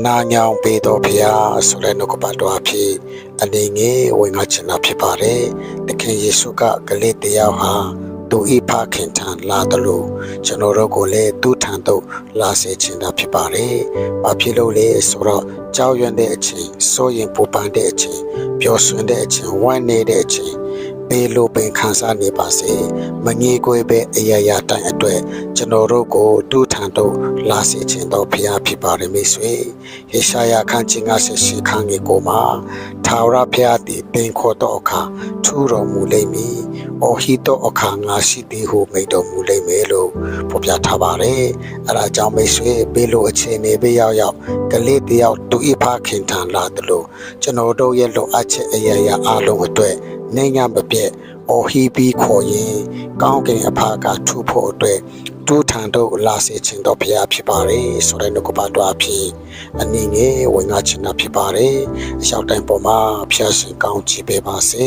နာညောင်ပေးတော်ဖျားဆိုတဲ့နှုတ်ကပတ်တော်အဖြစ်အနေငယ်ဝင်ငါချင်တာဖြစ်ပါတယ်သခင်ယေရှုကကလေးတယောက်ဟာသူဤဖခင်ထံလာတယ်လို့ကျွန်တော်တို့ကိုလည်းသူ့ထံသို့လာစေချင်တာဖြစ်ပါတယ်။ဘာဖြစ်လို့လဲဆိုတော့ကြောက်ရွံ့တဲ့အချိန်စိုးရင်ပူပန်တဲ့အချိန်ပျော်ရွှင်တဲ့အချိန်ဝမ်းနေတဲ့အချိန်ဘေးလိုပင်ခံစားနေပါစေမငြီးကွေးပဲအရာရာတိုင်းအတွက်ကျွန်တော်တို့ကိုတူထန်တော့လာစေခြင်းတော်ဖျားဖြစ်ပါရမိတ်ဆွေဟေရှာယခန်းကြီး58ခန်းကြီးကိုမှာထာဝရဘုရားသည်ပင်ခေါ်တော်အခါထူတော်မူလိမ့်မည်။အော်ဟီတော်အခါငါရှိသည်ဟုမိန့်တော်မူလိမ့်မယ်လို့ဖော်ပြထားပါတယ်။အဲဒါကြောင့်မိတ်ဆွေဘေးလိုအခြေအနေဘေးရောက်ကလေးတယောက်သူဤဖခင်ထံလာတယ်လို့ကျွန်တော်တို့ရဲ့လိုအပ်ချက်အရာရာအလုံးအတွက်နေညမပြည့်အော်ဟီပီခေါ်ရင်ကောင်းကင်အဖကထူဖို့အတွက်တူထန်တို့လာစေခြင်းတော့ဖျားဖြစ်ပါတယ်ဆိုတဲ့နှုတ်ကပတ်တော်အဖြစ်အနည်းငယ်ဝင်ငါချင်တာဖြစ်ပါတယ်အလျှောက်တိုင်းပေါ်မှာဖျားရှင်ကောင်းချီးပေးပါစေ